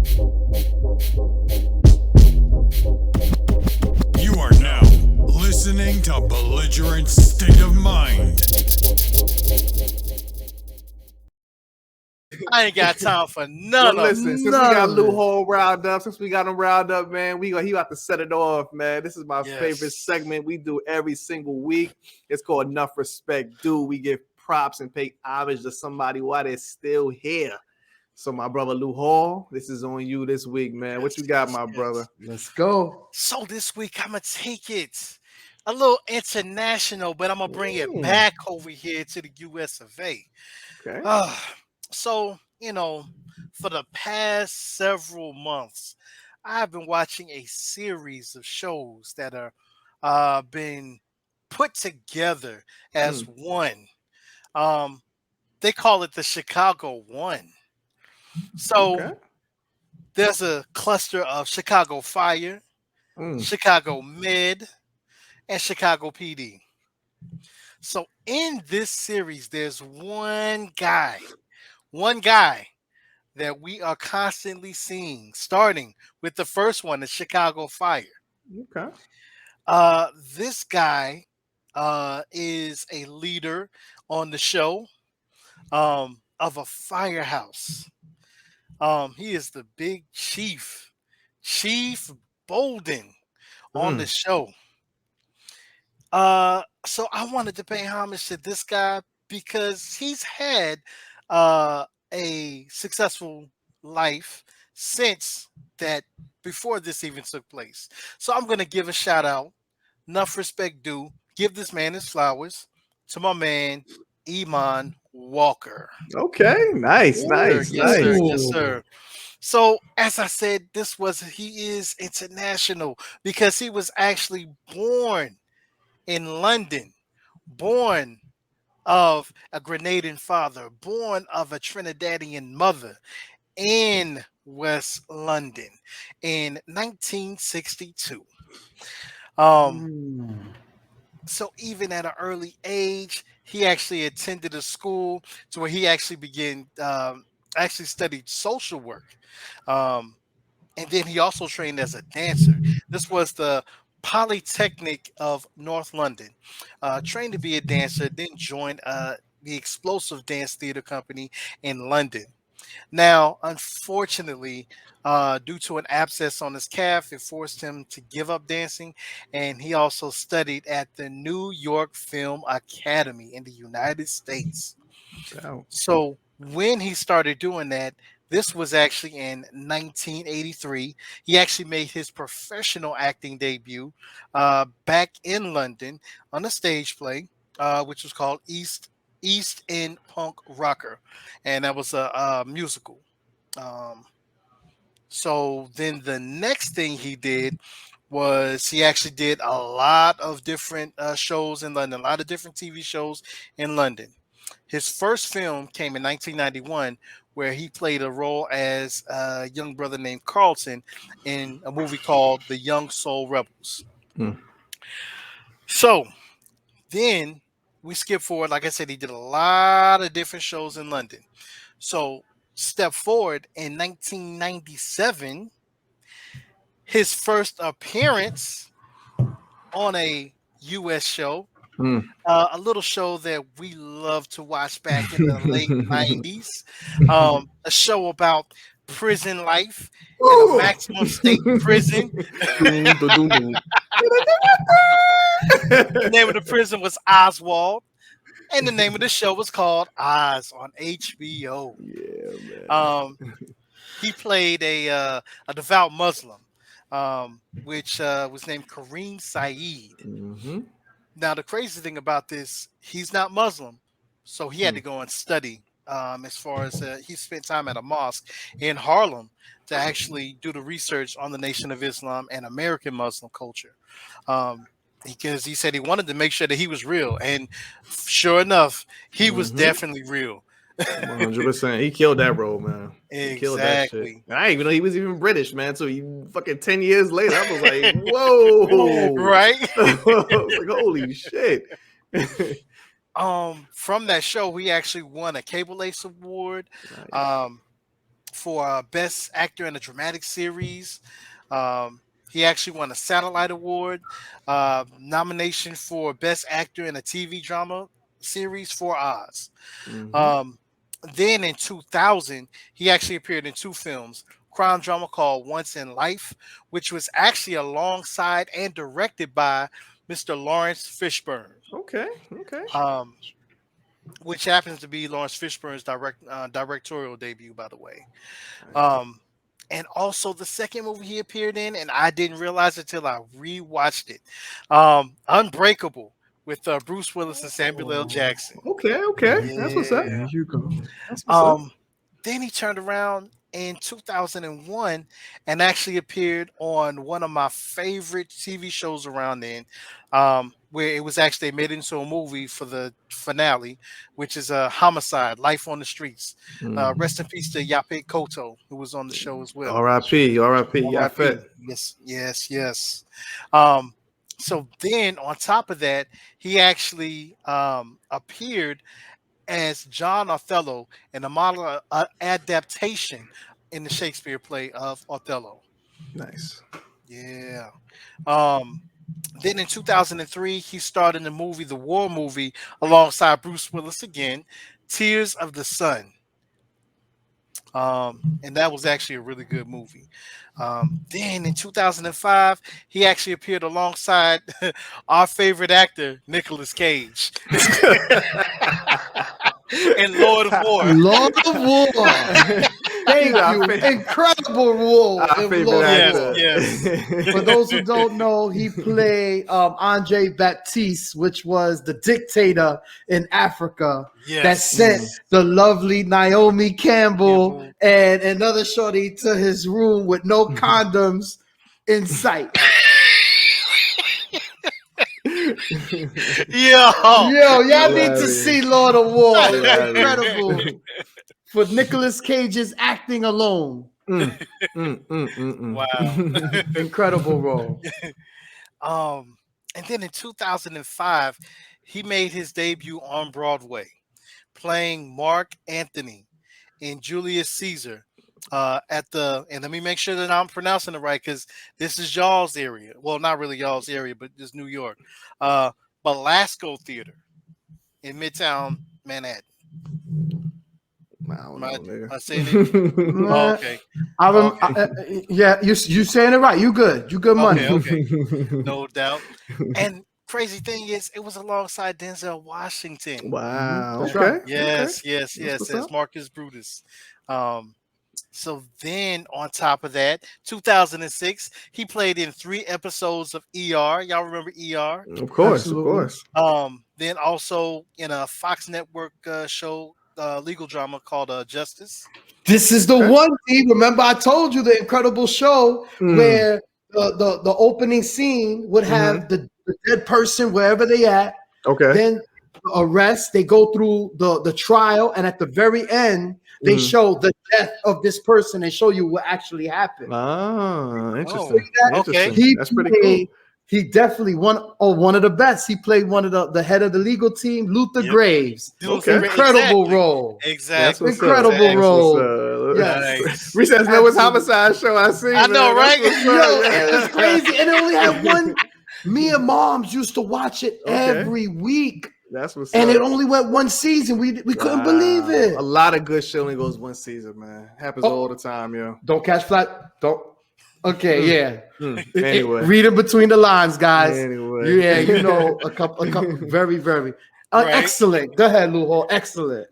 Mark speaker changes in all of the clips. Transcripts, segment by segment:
Speaker 1: You are now listening to Belligerent State of Mind.
Speaker 2: I ain't got time for
Speaker 3: Well,
Speaker 2: none of
Speaker 3: listen,
Speaker 2: it.
Speaker 3: since we got Lou Hall riled up, man, he about to set it off, man. This is my favorite segment we do every single week. It's called Nuff Respect Due. We give props and pay homage to somebody while they're still here. So, my brother Lou Hall, this is on you this week, man. What you got, my brother?
Speaker 4: Let's go.
Speaker 2: So this week I'm gonna take it a little international, but I'm gonna bring it back over here to the US of A.
Speaker 3: Okay.
Speaker 2: So, for the past several months, I've been watching a series of shows that are been put together as one. They call it the Chicago One. So there's a cluster of Chicago Fire, Chicago Med, and Chicago PD. So in this series, there's one guy that we are constantly seeing, starting with the first one, the Chicago Fire.
Speaker 3: Okay.
Speaker 2: This guy is a leader on the show of a firehouse. He is the big chief, Chief Bolden, on the show. So I wanted to pay homage to this guy because he's had a successful life since that before this even took place. So I'm gonna give a shout out, enough respect due, give this man his flowers to my man Eamonn Walker.
Speaker 3: Okay, nice.
Speaker 2: Yes, sir. So as I said, he is international because he was actually born in London, born of a Grenadian father, born of a Trinidadian mother in West London in 1962. So even at an early age, he actually attended a school to where he actually actually studied social work. And then he also trained as a dancer. This was the Polytechnic of North London. Trained to be a dancer, then joined the Explosive Dance Theater Company in London. Now, unfortunately, due to an abscess on his calf, it forced him to give up dancing. And he also studied at the New York Film Academy in the United States.
Speaker 3: Wow.
Speaker 2: So when he started doing that, this was actually in 1983. He actually made his professional acting debut back in London on a stage play, which was called East End Punk Rocker, and that was a musical. So then the next thing he did was he actually did a lot of different shows in London, a lot of different TV shows in London. His first film came in 1991, where he played a role as a young brother named Carlton in a movie called The Young Soul Rebels. So then we skip forward. Like I said, he did a lot of different shows in London. So step forward in 1997, his first appearance on a U.S. show, a little show that we love to watch back in the late 90s, a show about prison life in a maximum state prison. The name of the prison was Oswald, and the name of the show was called Oz on HBO.
Speaker 3: Yeah, man.
Speaker 2: He played a devout Muslim, which was named Kareem Saeed. Now, the crazy thing about this, he's not Muslim, so he had to go and study. As far as he spent time at a mosque in Harlem to actually do the research on the Nation of Islam and American Muslim culture. Because he said he wanted to make sure that he was real. And sure enough, he was definitely real.
Speaker 3: 100%. He killed that role, man. He killed that shit. And I didn't even know he was even British, man. So he fucking 10 years later, I was like, whoa.
Speaker 2: Right?
Speaker 3: Like, holy shit.
Speaker 2: From that show, he actually won a Cable Ace Award. Nice. for Best Actor in a Dramatic Series. He actually won a Satellite Award, nomination for Best Actor in a TV Drama Series for Oz.
Speaker 3: Mhm.
Speaker 2: Um, then in 2000, he actually appeared in two films, crime drama called Once in Life, which was actually alongside and directed by Mr. Lawrence Fishburne,
Speaker 3: Okay. Okay.
Speaker 2: um, which happens to be Lawrence Fishburne's directorial debut, by the way.
Speaker 3: Nice.
Speaker 2: Um, and also the second movie he appeared in, and I didn't realize it till I rewatched it, Unbreakable, with Bruce Willis and Samuel L.
Speaker 3: Oh,
Speaker 2: Jackson.
Speaker 3: okay. Okay. That's what's up.
Speaker 2: Yeah.
Speaker 4: you go.
Speaker 3: That's what's up.
Speaker 2: Um, then he turned around in 2001 and actually appeared on one of my favorite TV shows around then, where it was actually made into a movie for the finale, which is a Homicide: Life on the Streets.
Speaker 3: Mm.
Speaker 2: Rest in peace to Yapet Koto, who was on the show as well.
Speaker 3: R.I.P. R.I.P. Yeah,
Speaker 2: R.I.P.
Speaker 3: fit.
Speaker 2: Yes, yes, yes. Um, so then on top of that, he actually appeared as John Othello in a model adaptation in the Shakespeare play of Othello.
Speaker 3: Nice.
Speaker 2: Yeah. Um, then in 2003, he starred in the movie, the war movie, alongside Bruce Willis again, Tears of the Sun. And that was actually a really good movie. Then in 2005, he actually appeared alongside our favorite actor, Nicolas Cage, in Lord of War.
Speaker 4: Lord of War. Thank
Speaker 3: Our
Speaker 4: you.
Speaker 3: favorite-
Speaker 4: Incredible role.
Speaker 3: Our
Speaker 4: in
Speaker 3: favorite
Speaker 4: Lord of
Speaker 2: Yes,
Speaker 4: War.
Speaker 3: actor.
Speaker 2: yes.
Speaker 4: For those who don't know, he played Andre Baptiste, which was the dictator in Africa that
Speaker 2: Yes.
Speaker 4: sent the lovely Naomi Campbell
Speaker 2: Campbell.
Speaker 4: and another shorty to his room with no condoms in sight.
Speaker 2: Yo.
Speaker 4: Yo, y'all need to
Speaker 3: Hilarious.
Speaker 4: see Lord of War. It's
Speaker 3: Hilarious.
Speaker 4: incredible. For Nicolas Cage's acting alone.
Speaker 2: Wow.
Speaker 4: Incredible role.
Speaker 2: And then in 2005, he made his debut on Broadway, playing Mark Antony in Julius Caesar. And let me make sure that I'm pronouncing it right, because this is y'all's area. Well, not really y'all's area, but this New York. Belasco Theater in Midtown Manhattan.
Speaker 3: I don't
Speaker 2: Am I
Speaker 3: know,
Speaker 2: saying it?
Speaker 3: nigga.
Speaker 2: Oh, okay.
Speaker 4: Yeah, you saying it right. You good. You good money.
Speaker 2: Okay. No doubt. And crazy thing is, it was alongside Denzel Washington.
Speaker 3: Wow.
Speaker 4: That's
Speaker 3: Okay.
Speaker 4: right.
Speaker 2: Yes,
Speaker 3: Okay.
Speaker 2: yes, yes.
Speaker 3: what's
Speaker 2: As
Speaker 3: up.
Speaker 2: Marcus Brutus. So then on top of that, 2006, he played in 3 episodes of ER. Y'all remember ER?
Speaker 3: Of course.
Speaker 4: Absolutely.
Speaker 3: Of course.
Speaker 2: Then also in a Fox Network show, legal drama called Justice.
Speaker 4: This is the
Speaker 3: Okay.
Speaker 4: one thing. Remember, I told you the incredible show
Speaker 3: Mm.
Speaker 4: where the opening scene would have the dead person wherever they at.
Speaker 3: Okay.
Speaker 4: Then the arrest, they go through the trial, and at the very end, they show the death of this person and show you what actually happened.
Speaker 3: Ah, interesting.
Speaker 4: that?
Speaker 2: Okay.
Speaker 3: Interesting. That's pretty cool.
Speaker 4: He definitely one of the best. He played one of the head of the legal team, Luther
Speaker 2: Yep.
Speaker 4: Graves.
Speaker 3: Okay.
Speaker 4: Incredible role.
Speaker 2: Exactly.
Speaker 3: That's what's
Speaker 4: Incredible
Speaker 3: up. That's
Speaker 4: role.
Speaker 3: what's up.
Speaker 4: Yes.
Speaker 3: Reese says, "No, it's
Speaker 4: Absolutely.
Speaker 3: homicide show I see."
Speaker 2: I know,
Speaker 3: man.
Speaker 2: right?
Speaker 3: That's
Speaker 4: Yo,
Speaker 3: what's up.
Speaker 4: it was crazy. And it only had one. Me and moms used to watch it
Speaker 3: Okay.
Speaker 4: every week.
Speaker 3: That's what's
Speaker 4: And
Speaker 3: up.
Speaker 4: it only went one season. We couldn't believe it.
Speaker 3: A lot of good shit only goes one season, man. Happens
Speaker 4: Oh.
Speaker 3: all the time, yo.
Speaker 4: Don't catch flat. Don't. Okay, yeah.
Speaker 3: Anyway.
Speaker 4: Read it between the lines, guys.
Speaker 3: Anyway.
Speaker 4: Yeah, you know, a couple very, very
Speaker 2: Right.
Speaker 4: excellent. Go ahead, Luho. Excellent.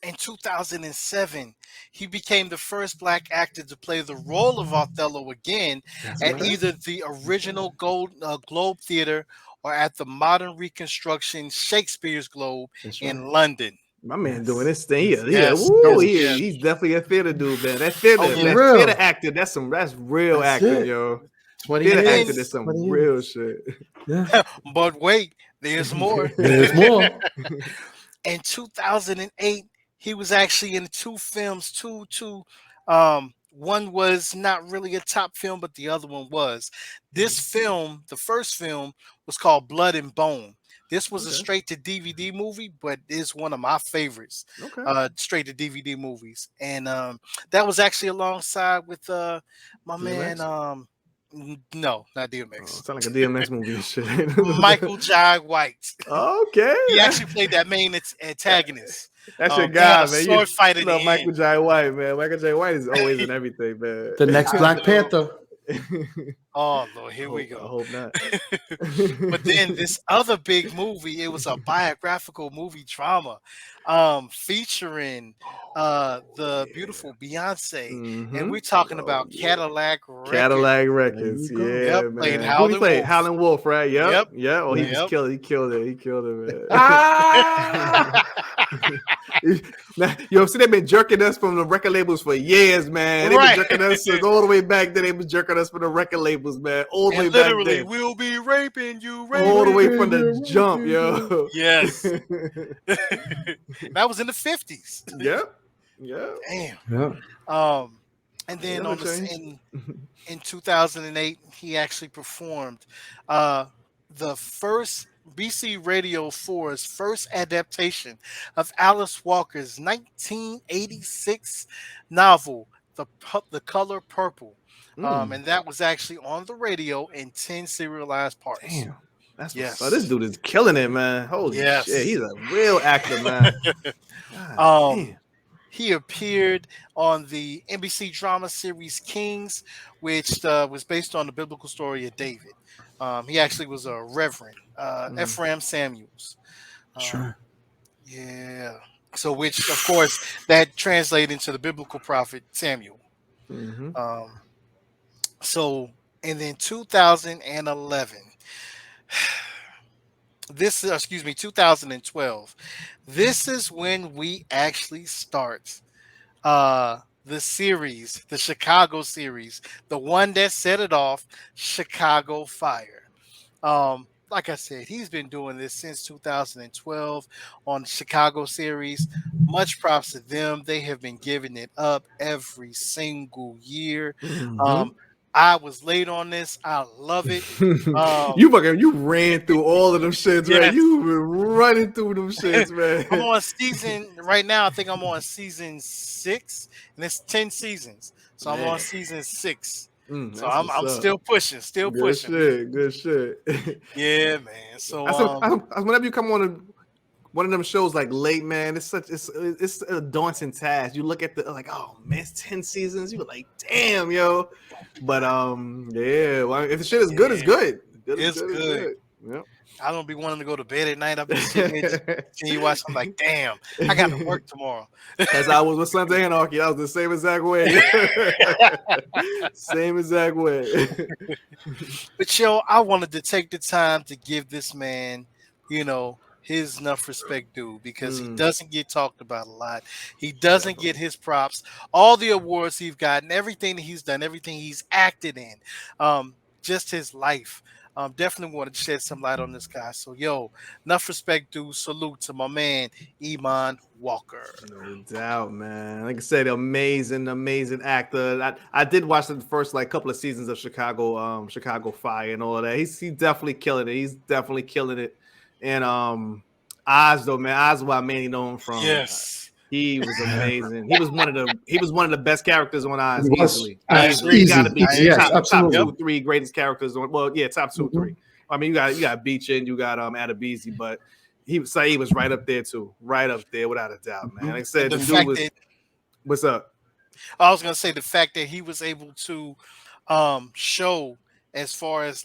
Speaker 2: In 2007, he became the first black actor to play the role of Othello again at either the original Globe Theater or at the modern reconstruction Shakespeare's Globe in London.
Speaker 3: My man doing this thing. Yeah,
Speaker 2: Yes.
Speaker 3: Woo,
Speaker 2: Yes.
Speaker 3: he's definitely a theater dude, man. That theater,
Speaker 2: Oh, yeah.
Speaker 3: that
Speaker 4: Real.
Speaker 3: theater actor, that's real
Speaker 4: That's
Speaker 3: acting,
Speaker 4: it.
Speaker 3: yo.
Speaker 4: 20
Speaker 3: Theater
Speaker 4: years.
Speaker 3: acting is some
Speaker 4: 20
Speaker 3: real shit.
Speaker 4: Yeah.
Speaker 2: But wait, there's more.
Speaker 4: There's more.
Speaker 2: In 2008, he was actually in 2 films. One was not really a top film, but the other one was. This film, the first film, was called Blood and Bone. This was a
Speaker 3: Okay.
Speaker 2: straight to DVD movie, but it's one of my favorites.
Speaker 3: Okay.
Speaker 2: Straight to DVD movies, and that was actually alongside with my man.
Speaker 3: DMX?
Speaker 2: No, not
Speaker 3: Oh,
Speaker 2: DMX.
Speaker 3: sound like a DMX movie and shit.
Speaker 2: Michael Jai White.
Speaker 3: Okay.
Speaker 2: He actually played that main antagonist.
Speaker 3: That's your
Speaker 2: They had
Speaker 3: guy,
Speaker 2: a
Speaker 3: man.
Speaker 2: sword fight
Speaker 3: You
Speaker 2: in
Speaker 3: know
Speaker 2: the
Speaker 3: Michael
Speaker 2: end.
Speaker 3: J. White, man. Michael J. White is always in everything, man.
Speaker 4: The next Black Panther.
Speaker 2: Oh Lord, here we go.
Speaker 3: I hope not.
Speaker 2: But then this other big movie, it was a biographical movie drama, featuring the beautiful Beyonce, and we're talking about Cadillac Records.
Speaker 3: Cadillac Records,
Speaker 4: There you go.
Speaker 3: yeah,
Speaker 2: Yep,
Speaker 3: man.
Speaker 2: played
Speaker 3: Who
Speaker 2: Howlin'
Speaker 3: he played?
Speaker 2: Wolf.
Speaker 3: Howlin' Wolf, right? Yep,
Speaker 2: Yep.
Speaker 3: yeah. Oh, he
Speaker 2: Yep.
Speaker 3: was killed. He killed it, man.
Speaker 4: Ah!
Speaker 3: Yo, see, they've been jerking us from the record labels for years, man. They've
Speaker 2: Right.
Speaker 3: been jerking us since all the way back then. They've been jerking us from the record labels, man. All the way
Speaker 2: And
Speaker 3: back
Speaker 2: literally,
Speaker 3: then.
Speaker 2: we'll be raping you,
Speaker 3: All the
Speaker 2: raping.
Speaker 3: way from the jump, yo.
Speaker 2: Yes. That was in the 50s.
Speaker 3: Yep. Yep.
Speaker 2: Damn.
Speaker 4: Yeah.
Speaker 2: And then
Speaker 3: Never
Speaker 2: on the
Speaker 3: changed.
Speaker 2: in 2008, he actually performed the first BC Radio 4's first adaptation of Alice Walker's 1986 novel, The Color Purple. And that was actually on the radio in 10 serialized parts.
Speaker 3: Damn. That's
Speaker 2: Yes.
Speaker 3: so this dude is killing it, man. Holy
Speaker 2: Yes.
Speaker 3: shit. He's a real actor, man. God damn.
Speaker 2: He appeared on the NBC drama series Kings, which was based on the biblical story of David. He actually was a reverend, Ephraim Samuels.
Speaker 4: Sure.
Speaker 2: Yeah. So, which, of course, that translated into the biblical prophet Samuel. So, and then 2011, 2012, this is when we actually start the series, the Chicago series, the one that set it off, Chicago Fire. Like I said, he's been doing this since 2012 on the Chicago series. Much props to them. They have been giving it up every single year. I was late on this. I love it.
Speaker 3: You ran through all of them shits,
Speaker 2: Yes.
Speaker 3: man. You were running through them shits, man.
Speaker 2: I'm on season right now. I think I'm on season 6, and it's 10 seasons. So I'm on season 6. So I'm still pushing,
Speaker 3: Good shit, good shit.
Speaker 2: Yeah, man. So
Speaker 3: whenever you come on one of them shows like late, man, it's a daunting task. You look at the like, oh man, it's 10 seasons. You were like, damn, yo. But yeah, well, if the shit is good, it's good.
Speaker 2: It's good.
Speaker 3: Yep.
Speaker 2: I don't be wanting to go to bed at night. I'll be sitting there you watch. I'm like, damn, I got to work tomorrow.
Speaker 3: As I was with Sons of Anarchy, that was the same exact way. Same exact way.
Speaker 2: But yo, I wanted to take the time to give this man, his enough respect due, because he doesn't get talked about a lot. He doesn't get his props. All the awards he's gotten, everything that he's done, everything he's acted in, just his life. Definitely want to shed some light on this guy. So, enough respect due. Salute to my man, Eamonn Walker.
Speaker 3: No doubt, man. Like I said, amazing actor. I did watch the first couple of seasons of Chicago Fire and all of that. He's definitely killing it. And Oz though, man. Oz is what I mainly know him from.
Speaker 2: Yes.
Speaker 3: He was amazing. He was one of the best characters on Oz easily.
Speaker 4: Easy.
Speaker 3: Gotta be
Speaker 4: Yes,
Speaker 3: top
Speaker 4: absolutely.
Speaker 3: 2, 3 greatest characters on. Well, yeah, top 2, 3. I mean, you got Beechin, you got Adebisi, but Saeed was right up there too, right up there without a doubt, man. Like I said, the dude was. What's up?
Speaker 2: I was gonna say the fact that he was able to show as far as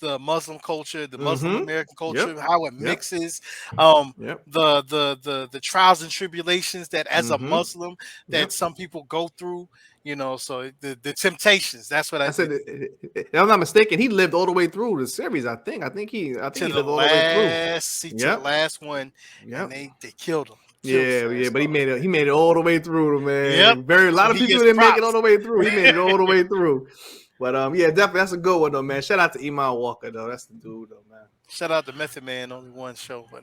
Speaker 2: the Muslim culture, the Muslim American culture, how it mixes, the trials and tribulations that as a Muslim that some people go through, so the temptations. That's what I
Speaker 3: said. If I'm not mistaken, he lived all the way through the series. I think he lived all the way through.
Speaker 2: To the last one, and they killed him.
Speaker 3: But he made it all the way through, man.
Speaker 2: Yep.
Speaker 3: A lot of people didn't make it all the way through. He made it all the way through. But definitely that's a good one though, man. Shout out to Eamonn Walker though. That's the dude though, man.
Speaker 2: Shout out to Method Man, only one show, but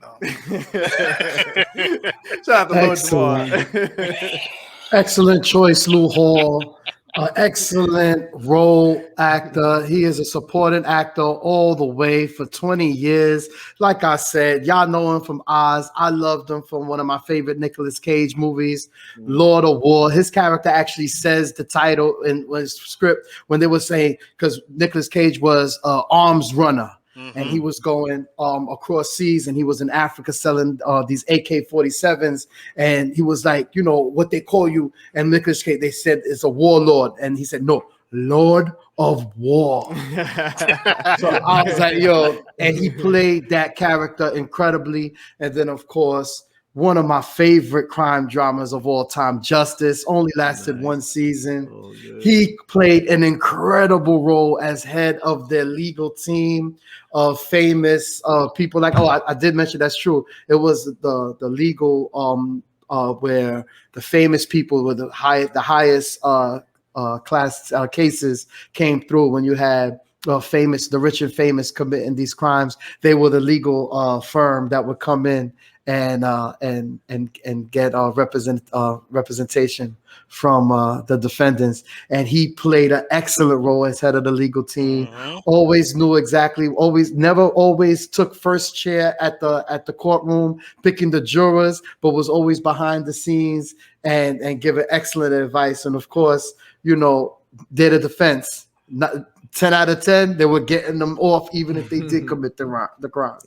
Speaker 3: shout out to Lord Jamar.
Speaker 4: Excellent choice, Lou Hall. An excellent role actor. He is a supporting actor all the way for 20 years. Like I said, y'all know him from Oz. I loved him from one of my favorite Nicolas Cage movies, Lord of War. His character actually says the title in his script when they were saying, because Nicolas Cage was arms runner. And he was going across seas, and he was in Africa selling these AK-47s. And he was like, you know, what they call you. And Nicolas Cage, they said, it's a warlord. And he said, no, Lord of War. So I was like, yo, and he played that character incredibly. And then, of course, one of my favorite crime dramas of all time, Justice, only lasted one season. He played an incredible role as head of their legal team of famous people. Like, I did mention that's true. It was the legal where the famous people with the highest class cases came through. When you had the rich and famous committing these crimes, they were the legal firm that would come in and get representation from the defendants. And he played an excellent role as head of the legal team. Always knew exactly, never always took first chair at the courtroom picking the jurors, but was always behind the scenes and giving excellent advice. And of course, you know, did a defense. 10 out of 10, they were getting them off even if they did commit the crime.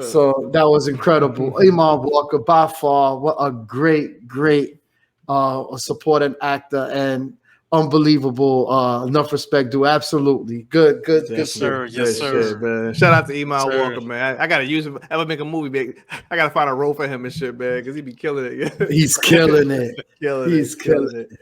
Speaker 4: So that was incredible. Eamonn Walker, by far, what a great supporting actor and unbelievable Nuff Respect Due. Absolutely. Good
Speaker 2: sir. Yes, sir.
Speaker 3: Shit, man. Shout out to Eamonn Walker, man. I gotta use him. Ever make a movie, man. I gotta find a role for him and shit, man, because he be killing it.
Speaker 4: He's killing it.
Speaker 3: He's killing it.